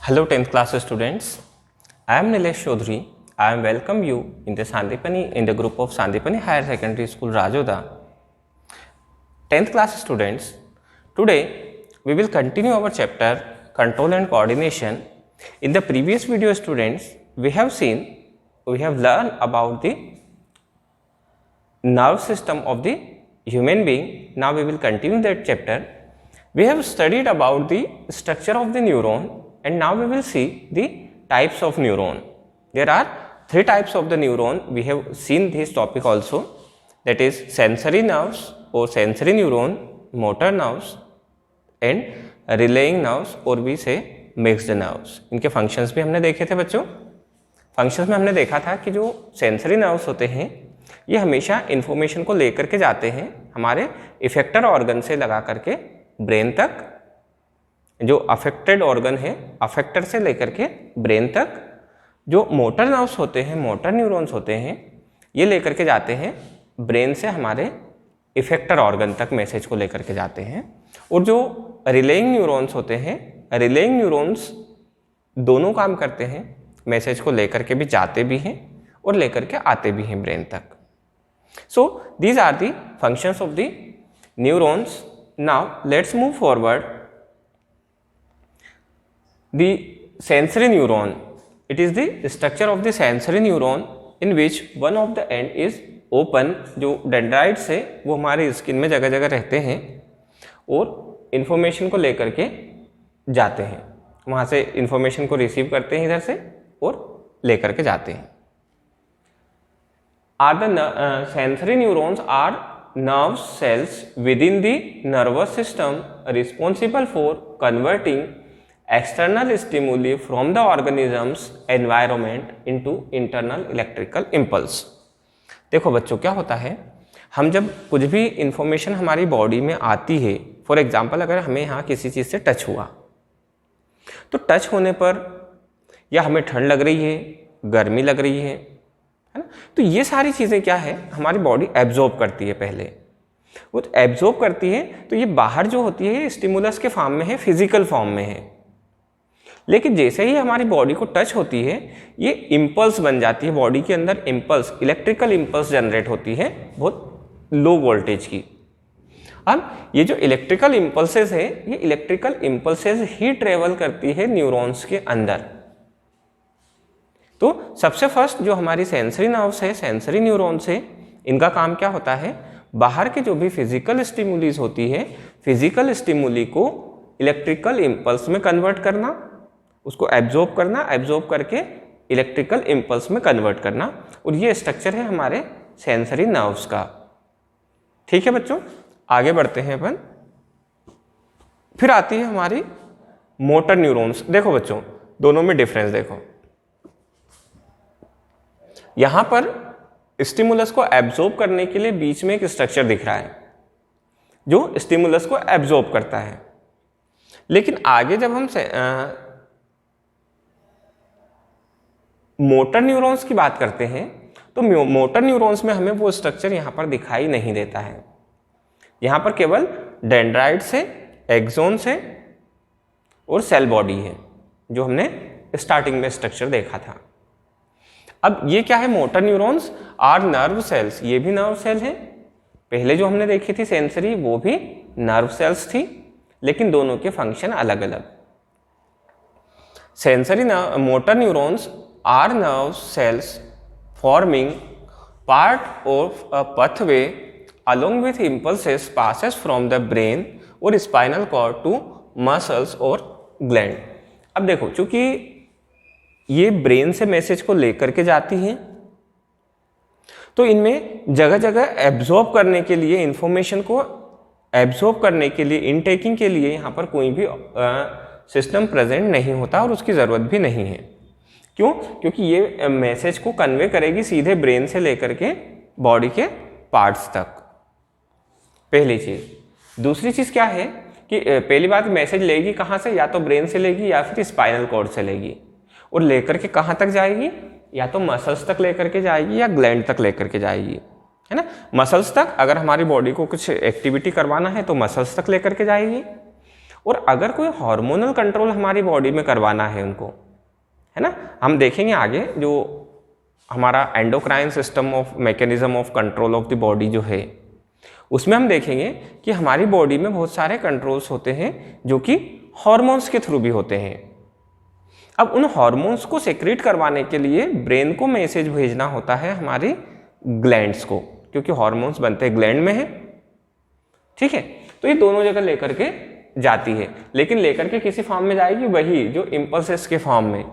Hello 10th class students. I am Nilesh Chaudhary. I am welcome you in the group of Sandipani Higher Secondary School Rajoda. 10th class students, today we will continue our chapter Control and Coordination. In the previous video students, we have learned about the nerve system of the human being. Now we will continue that chapter. We have studied about the structure of the neuron, and now we will see the types of neuron. There are three types of the neuron. We have seen this topic also, that is sensory nerves or sensory neuron, motor nerves and relaying nerves, और भी से mixed nerves. इनके functions भी हमने देखे थे बच्चों. Functions में हमने देखा था कि जो सेंसरी नर्व्स होते हैं ये हमेशा इन्फॉर्मेशन को लेकर के जाते हैं हमारे इफेक्टर ऑर्गन से लगा करके ब्रेन तक. जो अफेक्टेड ऑर्गन है अफेक्टर से लेकर के ब्रेन तक. जो मोटर नर्व्स होते हैं, मोटर न्यूरॉन्स होते हैं, ये लेकर के जाते हैं ब्रेन से हमारे इफेक्टर ऑर्गन तक, मैसेज को लेकर के जाते हैं. और जो रिलेइंग न्यूरॉन्स होते हैं, रिलेइंग न्यूरॉन्स दोनों काम करते हैं, मैसेज को लेकर के भी जाते भी हैं और लेकर के आते भी हैं ब्रेन तक. So these are the functions of the neurons. Now let's move forward. The sensory neuron, it is the structure of the sensory neuron in which one of the end is open. जो dendrites है वो हमारे skin में जगह जगह रहते हैं और इन्फॉर्मेशन को लेकर के जाते हैं, वहाँ से इन्फॉर्मेशन को रिसीव करते हैं इधर से और लेकर के जाते हैं. Are the sensory neurons are nerve cells within the nervous system responsible for converting external stimuli from the organism's environment into internal electrical impulse. देखो बच्चों क्या होता है, हम जब कुछ भी इंफॉर्मेशन हमारी बॉडी में आती है, फॉर एग्जांपल अगर हमें यहाँ किसी चीज़ से टच हुआ तो टच होने पर या हमें ठंड लग रही है, गर्मी लग रही है ना, तो ये सारी चीज़ें क्या है हमारी बॉडी एब्जॉर्ब करती है. पहले वो एब्जॉर्ब करती है तो ये बाहर जो होती है स्टिमुलस के फॉर्म में है, फिजिकल फॉर्म में है. लेकिन जैसे ही हमारी बॉडी को टच होती है ये इम्पल्स बन जाती है, बॉडी के अंदर इम्पल्स, इलेक्ट्रिकल इम्पल्स जनरेट होती है बहुत लो वोल्टेज की. अब ये जो इलेक्ट्रिकल इम्पल्सेस है ये इलेक्ट्रिकल इम्पल्सेस ही ट्रेवल करती है न्यूरॉन्स के अंदर. तो सबसे फर्स्ट जो हमारी सेंसरी नर्व्स है, सेंसरी न्यूरॉन्स है, इनका काम क्या होता है, बाहर के जो भी फिजिकल स्टिमुलीज होती है, फिजिकल स्टिमुली को इलेक्ट्रिकल इम्पल्स में कन्वर्ट करना, उसको एब्जॉर्ब करना, एब्जॉर्ब करके इलेक्ट्रिकल इम्पल्स में कन्वर्ट करना. और ये स्ट्रक्चर है हमारे सेंसरी नर्व्स का. ठीक है बच्चों, आगे बढ़ते हैं अपन. फिर आती है हमारी मोटर न्यूरॉन्स. देखो बच्चों दोनों में डिफरेंस देखो. यहां पर स्टिमुलस को एब्जॉर्ब करने के लिए बीच में एक स्ट्रक्चर दिख रहा है जो स्टिमुलस को एब्जॉर्ब करता है. लेकिन आगे जब हम मोटर न्यूरॉन्स की बात करते हैं तो मोटर न्यूरॉन्स में हमें वो स्ट्रक्चर यहां पर दिखाई नहीं देता है. यहां पर केवल डेंड्राइट्स है, एक्सोन्स है और सेल बॉडी है जो हमने स्टार्टिंग में स्ट्रक्चर देखा था. अब ये क्या है, motor neurons are nerve cells. ये भी नर्व सेल है. पहले जो हमने देखी थी सेंसरी वो भी नर्व सेल्स थी, लेकिन दोनों के फंक्शन अलग अलग. Sensory motor neurons are nerve cells forming part of a pathway along with impulses passes from the brain और स्पाइनल कॉर्ड टू मसल्स और ग्लैंड. अब देखो चूंकि ये ब्रेन से मैसेज को लेकर के जाती हैं तो इनमें जगह जगह एब्जॉर्ब करने के लिए, इंफॉर्मेशन को एब्जॉर्ब करने के लिए, इनटेकिंग के लिए यहाँ पर कोई भी सिस्टम प्रेजेंट नहीं होता और उसकी ज़रूरत भी नहीं है. क्यों? क्योंकि ये मैसेज को कन्वे करेगी सीधे ब्रेन से लेकर के बॉडी के पार्ट्स तक. पहली चीज़. दूसरी चीज़ क्या है कि पहली बात मैसेज लेगी कहाँ से, या तो ब्रेन से लेगी या फिर स्पाइनल कॉर्ड से लेगी, और लेकर के कहाँ तक जाएगी, या तो मसल्स तक लेकर के जाएगी या ग्लैंड तक लेकर के जाएगी, है ना. मसल्स तक, अगर हमारी बॉडी को कुछ एक्टिविटी करवाना है तो मसल्स तक लेकर के जाएगी, और अगर कोई हार्मोनल कंट्रोल हमारी बॉडी में करवाना है उनको, है ना, हम देखेंगे आगे जो हमारा endocrine system of mechanism of control of the body जो है, उसमें हम देखेंगे कि हमारी बॉडी में बहुत सारे कंट्रोल्स होते हैं जो कि हार्मोन्स के थ्रू भी होते हैं। अब उन हार्मोन्स को सेक्रेट करवाने के लिए ब्रेन को मैसेज भेजना होता है हमारी ग्लैंड्स को, क्योंकि हार्मोन्स बनते हैं ग्लैंड में है, ठीक है। तो ये दोनों जगह लेकर के जाती है, लेकिन लेकर के किसी फॉर्म में जाएगी, वही जो इम्पल्सेस के फॉर्म में,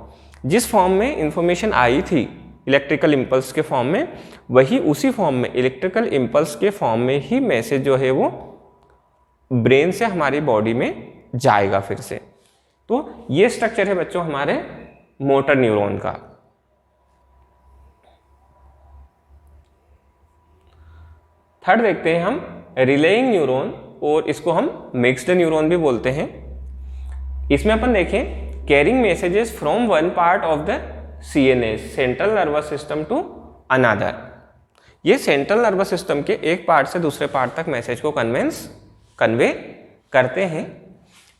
जिस फॉर्म में इंफॉर्मेशन आई थी इलेक्ट्रिकल इम्पल्स के फॉर्म में, वही उसी फॉर्म में इलेक्ट्रिकल इम्पल्स के फॉर्म में ही मैसेज जो है वो ब्रेन से हमारी बॉडी में जाएगा फिर से। तो ये स्ट्रक्चर है बच्चों हमारे मोटर न्यूरॉन का। थर्ड देखते हैं हम रिलेइंग न्यूरॉन, और इसको हम मिक्स्ड न्यूरॉन भी बोलते हैं। इसमें अपन देखें carrying messages from one part of the CNS central nervous system to another. ये सेंट्रल नर्वस सिस्टम के एक पार्ट से दूसरे पार्ट तक मैसेज को कन्वे करते हैं।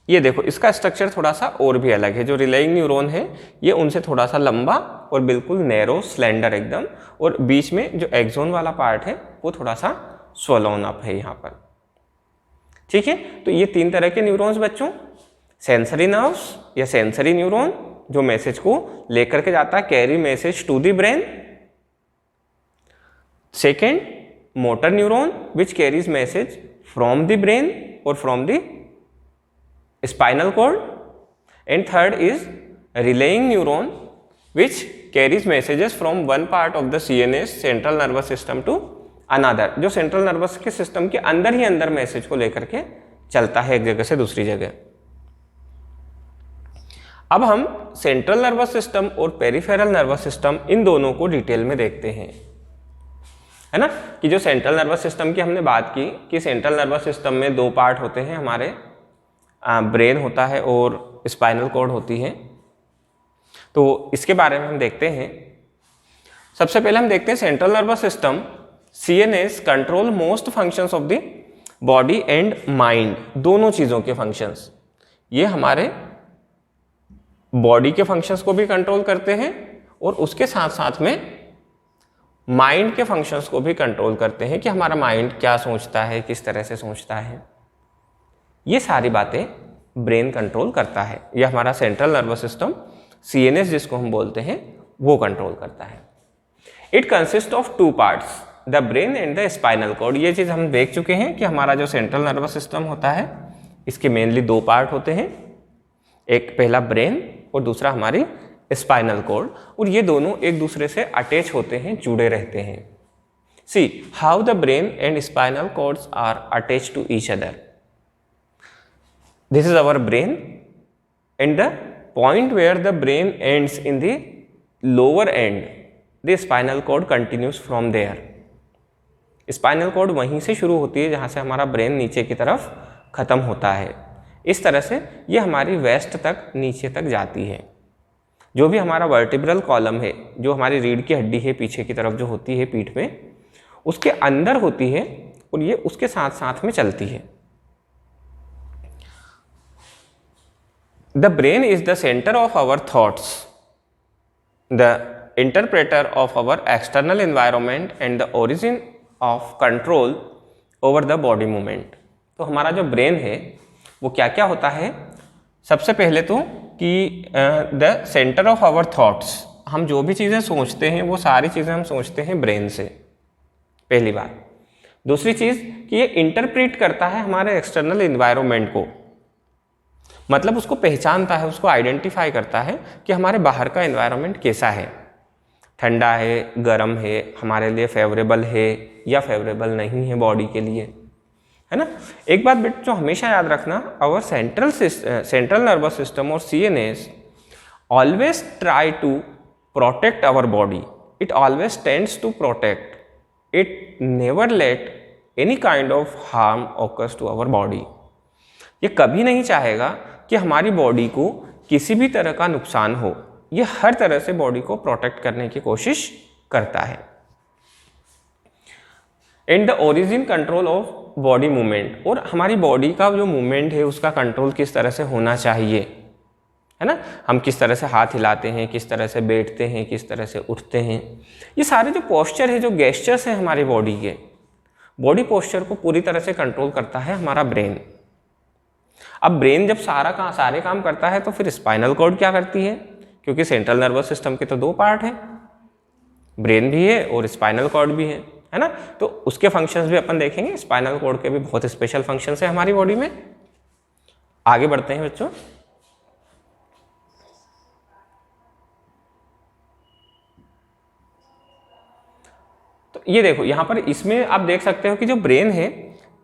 ये देखो इसका स्ट्रक्चर थोड़ा सा और भी अलग है। जो रिलेइंग न्यूरॉन है ये उनसे थोड़ा सा लंबा और बिल्कुल नैरो स्लेंडर एकदम, और बीच में जो एक्सोन वाला पार्ट है वो थोड़ा सा स्वलोन अप है यहाँ पर, ठीक है। तो ये तीन तरह के न्यूरॉन्स बच्चों, सेंसरी नर्व्स या सेंसरी न्यूरॉन जो मैसेज को लेकर के जाता है, carry message to the brain. Second motor neuron which carries message from the brain और from the spinal cord. And third is relaying neuron which carries messages from one part of the CNS central nervous system to another, जो central nervous के system के अंदर ही अंदर message को लेकर के चलता है एक जगह से दूसरी जगह। अब हम सेंट्रल नर्वस सिस्टम और पेरिफेरल नर्वस सिस्टम इन दोनों को डिटेल में देखते हैं, है ना। कि जो सेंट्रल नर्वस सिस्टम की हमने बात की कि सेंट्रल नर्वस सिस्टम में दो पार्ट होते हैं हमारे, ब्रेन होता है और स्पाइनल कॉर्ड होती है। तो इसके बारे में हम देखते हैं। सबसे पहले हम देखते हैं central nervous system CNS control most functions of the body and mind, दोनों चीज़ों के फंक्शंस। ये हमारे बॉडी के फंक्शंस को भी कंट्रोल करते हैं और उसके साथ साथ में माइंड के फंक्शंस को भी कंट्रोल करते हैं कि हमारा माइंड क्या सोचता है, किस तरह से सोचता है। ये सारी बातें ब्रेन कंट्रोल करता है। यह हमारा सेंट्रल नर्वस सिस्टम CNS जिसको हम बोलते हैं वो कंट्रोल करता है। It consist of two parts, the brain and the spinal cord. ये चीज़ हम देख चुके हैं कि हमारा जो सेंट्रल नर्वस सिस्टम होता है इसके मेनली दो पार्ट होते हैं, एक पहला ब्रेन और दूसरा हमारी स्पाइनल कॉर्ड, और ये दोनों एक दूसरे से अटैच होते हैं, जुड़े रहते हैं। See how the brain and spinal cords are attach to each other. This is our brain and the point where the brain ends in the lower end the spinal cord continues from there. Spinal cord वहीं से शुरू होती है जहाँ से हमारा brain नीचे की तरफ खत्म होता है। इस तरह से ये हमारी वेस्ट तक नीचे तक जाती है। जो भी हमारा वर्टिब्रल कॉलम है, जो हमारी रीढ़ की हड्डी है पीछे की तरफ जो होती है पीठ में, उसके अंदर होती है और ये उसके साथ साथ में चलती है। The brain is the centre of our thoughts, the interpreter of our external environment and the origin of control over the body movement. तो हमारा जो ब्रेन है वो क्या क्या होता है, सबसे पहले तो कि the centre of our thoughts, हम जो भी चीज़ें सोचते हैं वो सारी चीज़ें हम सोचते हैं ब्रेन से, पहली बात। दूसरी चीज़ कि ये इंटरप्रेट करता है हमारे एक्सटर्नल एनवायरनमेंट को, मतलब उसको पहचानता है, उसको आइडेंटिफाई करता है कि हमारे बाहर का एनवायरनमेंट कैसा है, ठंडा है, गर्म है, हमारे लिए फेवरेबल है या फेवरेबल नहीं है बॉडी के लिए, है ना। एक बात बच्चों हमेशा याद रखना, आवर सेंट्रल नर्वस सिस्टम और CNS always try to protect our body, it always tends to protect, it never let any kind of harm occurs to our body. ये कभी नहीं चाहेगा कि हमारी बॉडी को किसी भी तरह का नुकसान हो, ये हर तरह से बॉडी को प्रोटेक्ट करने की कोशिश करता है। And the origin control of body movement, और हमारी बॉडी का जो मूवमेंट है उसका कंट्रोल किस तरह से होना चाहिए, है ना। हम किस तरह से हाथ हिलाते हैं, किस तरह से बैठते हैं, किस तरह से उठते हैं, ये सारे जो पोस्चर है, जो गेस्चर्स हैं हमारी बॉडी के, बॉडी पोस्चर को पूरी तरह से कंट्रोल करता है हमारा ब्रेन। अब ब्रेन जब सारे काम करता है तो फिर स्पाइनल कॉर्ड क्या करती है, क्योंकि सेंट्रल नर्वस सिस्टम के तो दो पार्ट हैं, ब्रेन भी है और स्पाइनल कॉर्ड भी है ना। तो उसके फंक्शंस भी अपन देखेंगे, स्पाइनल कॉर्ड के भी बहुत स्पेशल फंक्शंस है हमारी बॉडी में। आगे बढ़ते हैं बच्चों। तो ये देखो यहाँ पर, इसमें आप देख सकते हो कि जो ब्रेन है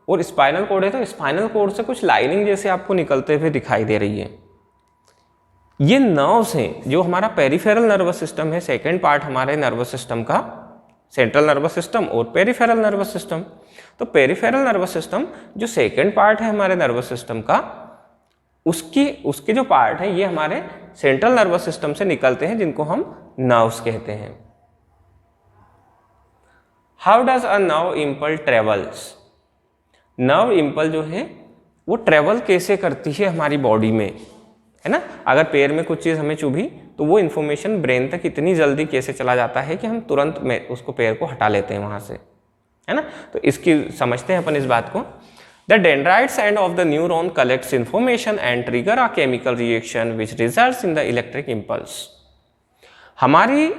और स्पाइनल कॉर्ड है, तो स्पाइनल कॉर्ड से कुछ लाइनिंग जैसे आपको निकलते हुए दिखाई दे रही है। ये नर्व्स हैं, जो हमारा पेरिफेरल नर्वस सिस्टम है, सेकेंड पार्ट हमारे नर्वस सिस्टम का, सेंट्रल नर्वस सिस्टम और पेरिफेरल नर्वस सिस्टम। तो पेरिफेरल नर्वस सिस्टम जो सेकेंड पार्ट है हमारे नर्वस सिस्टम का, उसके जो पार्ट है ये हमारे सेंट्रल नर्वस सिस्टम से निकलते हैं, जिनको हम नर्व्स कहते हैं। How does a nerve impulse travels? Nerve impulse जो है वो ट्रेवल कैसे करती है हमारी बॉडी में, है ना। अगर पैर में कुछ चीज़ हमें चुभी तो वो इन्फॉर्मेशन ब्रेन तक इतनी जल्दी कैसे चला जाता है कि हम तुरंत में उसको पैर को हटा लेते हैं वहाँ से, है ना। तो इसकी समझते हैं अपन इस बात को। The dendrites end of the neuron collects information and trigger a chemical reaction which results in the electric impulse. हमारी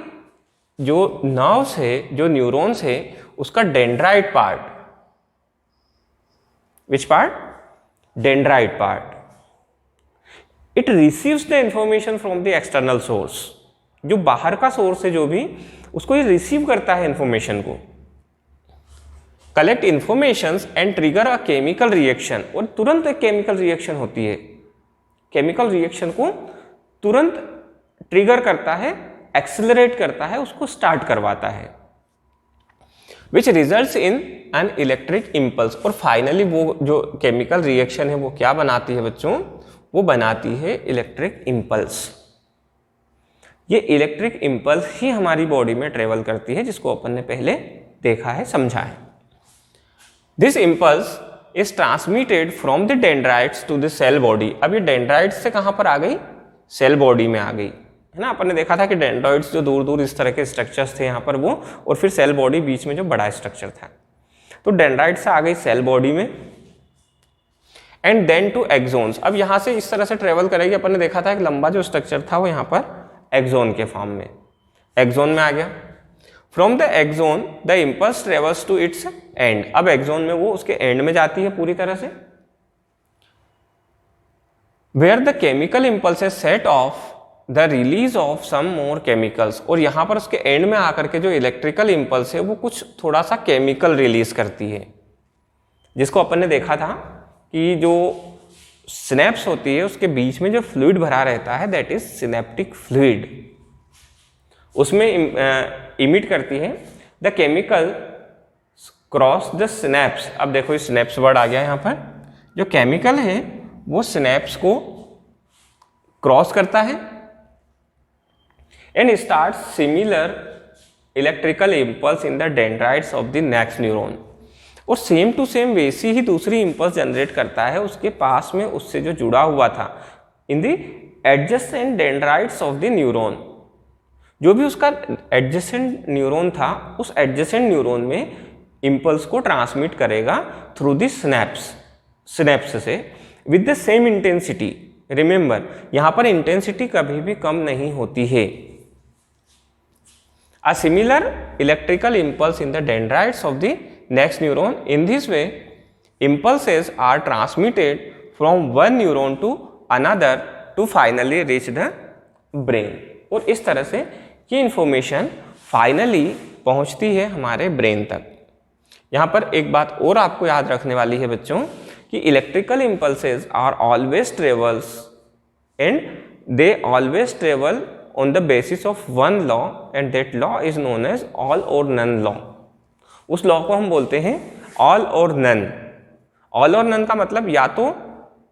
जो नर्व्स है, जो न्यूरॉन्स है, उसका dendrite part, which part? Dendrite part, it receives the information from the external source. जो बाहर का source है जो भी, उसको ये रिसीव करता है इंफॉर्मेशन को। Collect information and trigger a chemical reaction, और तुरंत एक केमिकल रिएक्शन होती है, केमिकल रिएक्शन को तुरंत ट्रिगर करता है, एक्सेलरेट करता है, उसको स्टार्ट करवाता है, which results in an electric impulse. और फाइनली वो जो केमिकल रिएक्शन है वो क्या बनाती है बच्चों? वो बनाती है इलेक्ट्रिक इम्पल्स। ये इलेक्ट्रिक इम्पल्स ही हमारी बॉडी में ट्रेवल करती है, जिसको अपन ने पहले देखा है, समझा है। This impulse is transmitted from the dendrites to the cell body. अब ये डेंड्राइट्स से कहां पर आ गई? सेल बॉडी में आ गई, है ना। अपन ने देखा था कि डेंड्राइट्स जो दूर दूर इस तरह के स्ट्रक्चर्स थे यहाँ पर वो, और फिर सेल बॉडी बीच में जो बड़ा स्ट्रक्चर था। तो डेंड्राइट से आ गई सेल बॉडी में, एंड देन टू एक्सोन्स। अब यहाँ से इस तरह से ट्रेवल करेगी। अपन ने देखा था एक लंबा जो स्ट्रक्चर था वो यहाँ पर एक्सोन के फॉर्म में, एक्सोन में आ गया। From the axon the impulse travels to its end. अब एक्सोन में वो उसके एंड में जाती है पूरी तरह से, where the chemical impulse set off the release of some more chemicals. और यहाँ पर उसके एंड में आकर के जो इलेक्ट्रिकल इम्पल्स है वो कुछ थोड़ा सा केमिकल रिलीज करती है, जिसको अपन ने देखा था कि जो सिनेप्स होती है उसके बीच में जो फ्लूइड भरा रहता है, दैट इज सिनेप्टिक फ्लूइड, उसमें इमिट करती है the chemical cross the synapse. अब देखो ये सिनेप्स वर्ड आ गया यहाँ पर। जो केमिकल है वो सिनेप्स को क्रॉस करता है and start similar electrical impulse in the dendrites of the next neuron. और सेम टू सेम वैसी ही दूसरी इम्पल्स जनरेट करता है उसके पास में उससे जो जुड़ा हुआ था, in the adjacent dendrites of the neuron. जो भी उसका एडजेसेंट न्यूरॉन था, उस एडजेसेंट न्यूरॉन में इम्पल्स को ट्रांसमिट करेगा थ्रू द सिनेप्स से with the same intensity. Remember, यहाँ पर इंटेंसिटी कभी भी कम नहीं होती है। A similar electrical impulse in the dendrites of the next neuron. In this way, impulses are transmitted from one neuron to another to finally reach the brain. और इस तरह से ये इंफॉर्मेशन फाइनली पहुंचती है हमारे ब्रेन तक। यहाँ पर एक बात और आपको याद रखने वाली है बच्चों कि electrical impulses are always travels and they always travel on the basis of one law and that law is known as all or none law. उस लॉ को हम बोलते हैं all or none. all or none का मतलब या तो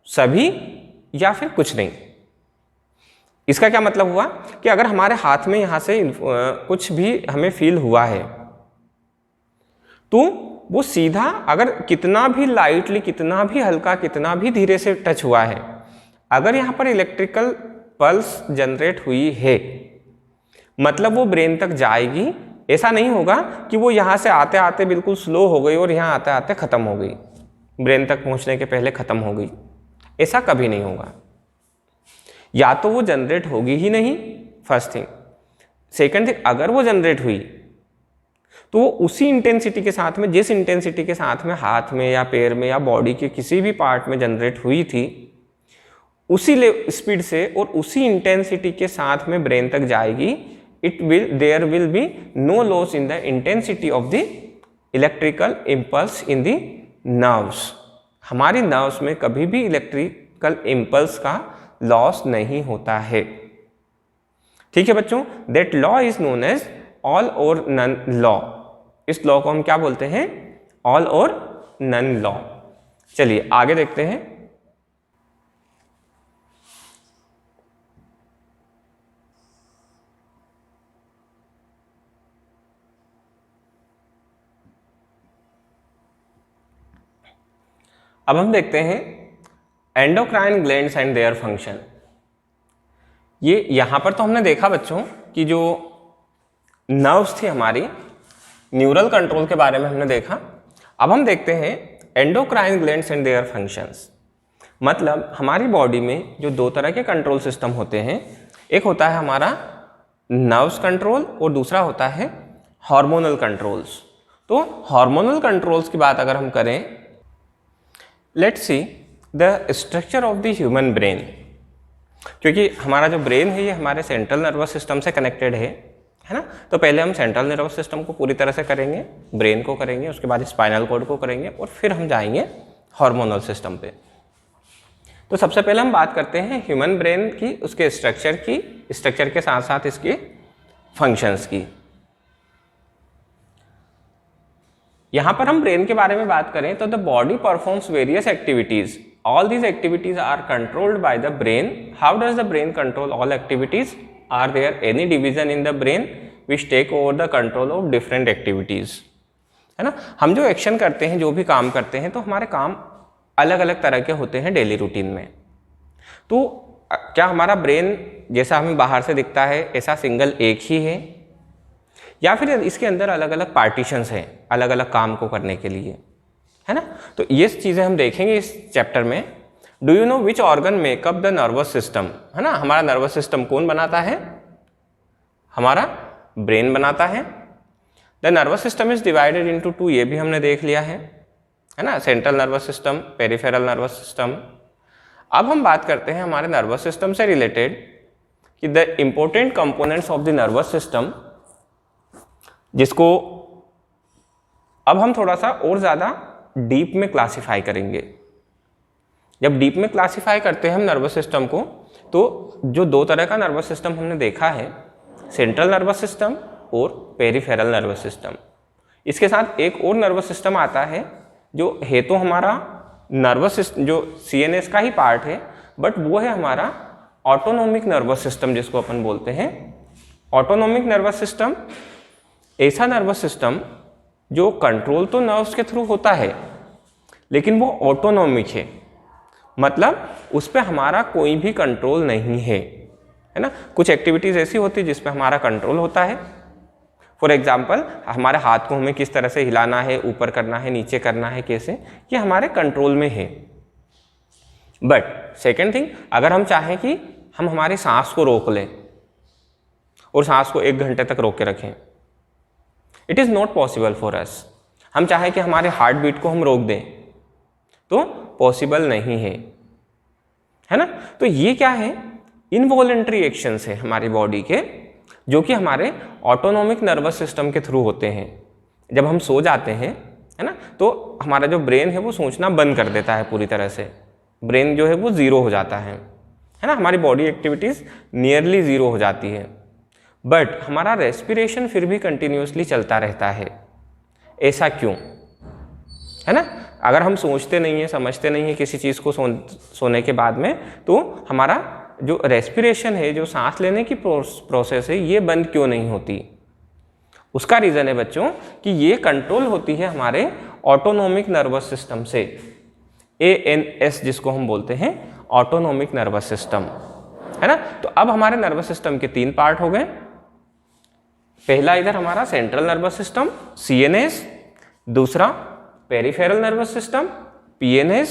सभी या फिर कुछ नहीं। इसका क्या मतलब हुआ कि अगर हमारे हाथ में यहाँ से कुछ भी हमें फील हुआ है तो वो सीधा अगर कितना भी लाइटली, कितना भी हल्का, कितना भी धीरे से टच हुआ है, अगर यहाँ पर इलेक्ट्रिकल पल्स जनरेट हुई है मतलब वो ब्रेन तक जाएगी। ऐसा नहीं होगा कि वो यहाँ से आते आते बिल्कुल स्लो हो गई और यहाँ आते आते ख़त्म हो गई, ब्रेन तक पहुँचने के पहले ख़त्म हो गई, ऐसा कभी नहीं होगा। या तो वो जनरेट होगी ही नहीं, फर्स्ट थिंग। सेकंड थिंग, अगर वो जनरेट हुई तो वो उसी इंटेंसिटी के साथ में, जिस इंटेंसिटी के साथ में हाथ में या पैर में या बॉडी के किसी भी पार्ट में जनरेट हुई थी, उसी स्पीड से और उसी इंटेंसिटी के साथ में ब्रेन तक जाएगी। There will be no loss in the intensity of the electrical impulse in the nerves. हमारी नर्व्स में कभी भी इलेक्ट्रिकल इम्पल्स का लॉस नहीं होता है। ठीक है बच्चों, that law is known as all or none law. इस लॉ को हम क्या बोलते हैं? All or none law. चलिए आगे देखते हैं। अब हम देखते हैं endocrine glands and their function. ये यहां पर तो हमने देखा बच्चों कि जो नर्व्स थी हमारी, न्यूरल कंट्रोल के बारे में हमने देखा। अब हम देखते हैं endocrine glands and their functions. मतलब हमारी बॉडी में जो दो तरह के कंट्रोल सिस्टम होते हैं, एक होता है हमारा नर्व्स कंट्रोल और दूसरा होता है हार्मोनल कंट्रोल्स। तो हार्मोनल कंट्रोल्स की बात अगर हम करें, let's see the structure of the human brain. क्योंकि हमारा जो ब्रेन है ये हमारे सेंट्रल नर्वस सिस्टम से कनेक्टेड है ना। तो पहले हम सेंट्रल नर्वस सिस्टम को पूरी तरह से करेंगे, ब्रेन को करेंगे, उसके बाद स्पाइनल कॉर्ड को करेंगे और फिर हम जाएंगे हार्मोनल सिस्टम पे। तो सबसे पहले हम बात करते हैं ह्यूमन ब्रेन की, उसके स्ट्रक्चर के साथ साथ इसके फंक्शंस की। यहां पर हम ब्रेन के बारे में बात करें तो the body performs various activities. All these activities are controlled by the brain. How does the brain control all activities? Are there any division in the brain which take over the control of different activities? है ना, हम जो action करते हैं, जो भी काम करते हैं, तो हमारे काम अलग अलग तरह के होते हैं डेली रूटीन में। तो क्या हमारा ब्रेन जैसा हमें बाहर से दिखता है ऐसा सिंगल एक ही है, या फिर इसके अंदर अलग अलग पार्टीशंस हैं अलग अलग काम को करने के लिए, है ना? तो ये चीज़ें हम देखेंगे इस चैप्टर में। Do you know which organ makeup the nervous system? है ना, हमारा नर्वस सिस्टम कौन बनाता है? हमारा ब्रेन बनाता है। The nervous system is divided into two, ये भी हमने देख लिया है ना, central nervous system, peripheral nervous system. अब हम बात करते हैं हमारे नर्वस सिस्टम से रिलेटेड कि the important components of the nervous system, जिसको अब हम थोड़ा सा और ज़्यादा डीप में क्लासिफाई करेंगे। जब डीप में क्लासिफाई करते हैं हम नर्वस सिस्टम को, तो जो दो तरह का नर्वस सिस्टम हमने देखा है, सेंट्रल नर्वस सिस्टम और पेरिफेरल नर्वस सिस्टम। इसके साथ एक और नर्वस सिस्टम आता है जो है तो हमारा नर्वस सिस्टम, जो CNS का ही पार्ट है, बट वो है हमारा ऑटोनोमिक नर्वस सिस्टम, जिसको अपन बोलते हैं ऑटोनोमिक नर्वस सिस्टम। ऐसा नर्वस सिस्टम जो कंट्रोल तो नर्व्स के थ्रू होता है, लेकिन वो ऑटोनोमिक है, मतलब उस पर हमारा कोई भी कंट्रोल नहीं है ना। कुछ एक्टिविटीज़ ऐसी होती है जिस पर हमारा कंट्रोल होता है। फॉर एग्जाम्पल, हमारे हाथ को हमें किस तरह से हिलाना है, ऊपर करना है, नीचे करना है, कैसे, ये हमारे कंट्रोल में है। बट सेकेंड थिंग, अगर हम चाहें कि हम हमारी सांस को रोक लें और सांस को 1 घंटे तक रोक के रखें, it is not possible for us. हम चाहें कि हमारे हार्ट बीट को हम रोक दें तो पॉसिबल नहीं है ना। तो ये क्या है? इनवॉलेंट्री एक्शंस है हमारी बॉडी के, जो कि हमारे ऑटोनोमिक नर्वस सिस्टम के थ्रू होते हैं। जब हम सो जाते हैं, है ना, तो हमारा जो ब्रेन है वो सोचना बंद कर देता है पूरी तरह से। ब्रेन जो है वो ज़ीरो हो जाता है ना, हमारी बॉडी एक्टिविटीज़ नियरली ज़ीरो हो जाती है। बट हमारा रेस्पिरेशन फिर भी कंटिन्यूसली चलता रहता है। ऐसा क्यों? है ना, अगर हम सोचते नहीं हैं, समझते नहीं हैं किसी चीज़ को सोने के बाद में, तो हमारा जो रेस्पिरेशन है, जो सांस लेने की प्रोसेस है, ये बंद क्यों नहीं होती? उसका रीज़न है बच्चों कि ये कंट्रोल होती है हमारे ऑटोनोमिक नर्वस सिस्टम से, ANS जिसको हम बोलते हैं ऑटोनोमिक नर्वस सिस्टम, है ना। तो अब हमारे नर्वस सिस्टम के 3 पार्ट हो गए। पहला इधर हमारा सेंट्रल नर्वस सिस्टम CNS, दूसरा पेरिफेरल नर्वस सिस्टम PNS,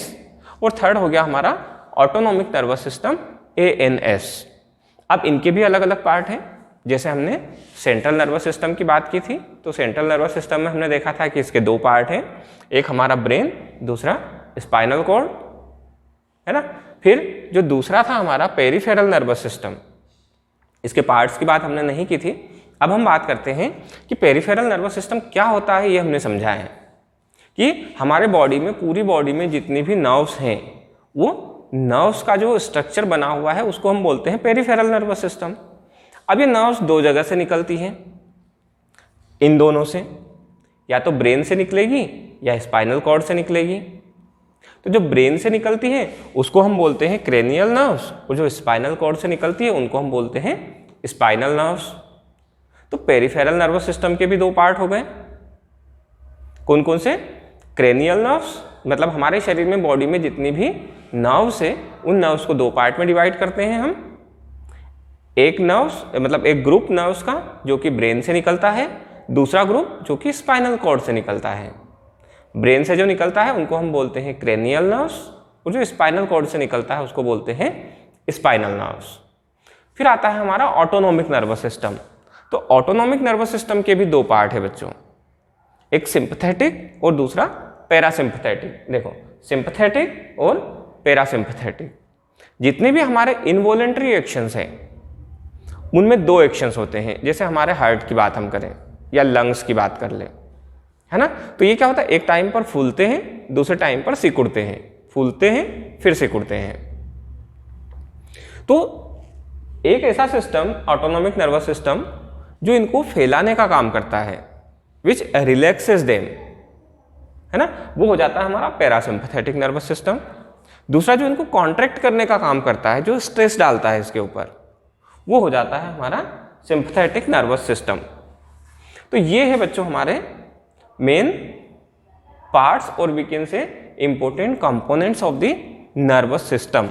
और थर्ड हो गया हमारा ऑटोनोमिक नर्वस सिस्टम ANS। अब इनके भी अलग अलग पार्ट हैं। जैसे हमने सेंट्रल नर्वस सिस्टम की बात की थी, तो सेंट्रल नर्वस सिस्टम में हमने देखा था कि इसके 2 पार्ट हैं, एक हमारा ब्रेन, दूसरा स्पाइनल कॉर्ड, है ना। फिर जो दूसरा था हमारा पेरिफेरल नर्वस सिस्टम, इसके पार्ट्स की बात हमने नहीं की थी। अब हम बात करते हैं कि पेरिफेरल नर्वस सिस्टम क्या होता है, ये हमने समझा है कि हमारे बॉडी में, पूरी बॉडी में जितनी भी नर्व्स हैं, वो नर्व्स का जो स्ट्रक्चर बना हुआ है उसको हम बोलते हैं पेरिफेरल नर्वस सिस्टम। अब ये नर्व्स 2 जगह से निकलती हैं, इन दोनों से, या तो ब्रेन से निकलेगी या स्पाइनल कॉर्ड से निकलेगी। तो जो ब्रेन से निकलती है उसको हम बोलते हैं क्रेनियल नर्व्स, और जो स्पाइनल कॉर्ड से निकलती है उनको हम बोलते हैं स्पाइनल नर्व्स। तो पेरिफेरल नर्वस सिस्टम के भी 2 पार्ट हो गए। कौन कौन से? क्रेनियल नर्व्स, मतलब हमारे शरीर में, बॉडी में जितनी भी नर्व्स है उन नर्व्स को 2 पार्ट में डिवाइड करते हैं हम। एक नर्व्स, मतलब एक ग्रुप नर्व्स का जो कि ब्रेन से निकलता है, दूसरा ग्रुप जो कि स्पाइनल कॉर्ड से निकलता है। ब्रेन से जो निकलता है उनको हम बोलते हैं क्रेनियल नर्व्स, और जो स्पाइनल कॉर्ड से निकलता है उसको बोलते हैं स्पाइनल नर्व्स। फिर आता है हमारा ऑटोनोमिक नर्वस सिस्टम। तो ऑटोनोमिक नर्वस सिस्टम के भी 2 पार्ट है बच्चों, एक सिंपैथेटिक और दूसरा पैरासिम्पैथेटिक। देखो, सिंपैथेटिक और पैरासिम्पैथेटिक, जितने भी हमारे इनवॉलेंटरी एक्शंस हैं उनमें 2 एक्शंस होते हैं। जैसे हमारे हार्ट की बात हम करें या लंग्स की बात कर लें, है ना, तो ये क्या होता है, एक टाइम पर फूलते हैं, दूसरे टाइम पर सिकुड़ते हैं, फूलते हैं फिर सिकुड़ते हैं। तो एक ऐसा सिस्टम, ऑटोनोमिक नर्वस सिस्टम, जो इनको फैलाने का काम करता है, विच रिलैक्सेस देम, है ना, वो हो जाता है हमारा पैरासिम्पैथेटिक नर्वस सिस्टम। दूसरा जो इनको कॉन्ट्रैक्ट करने का काम करता है, जो स्ट्रेस डालता है इसके ऊपर, वो हो जाता है हमारा सिंपैथेटिक नर्वस सिस्टम। तो ये है बच्चों हमारे मेन पार्ट्स, और we can say important components of the nervous system.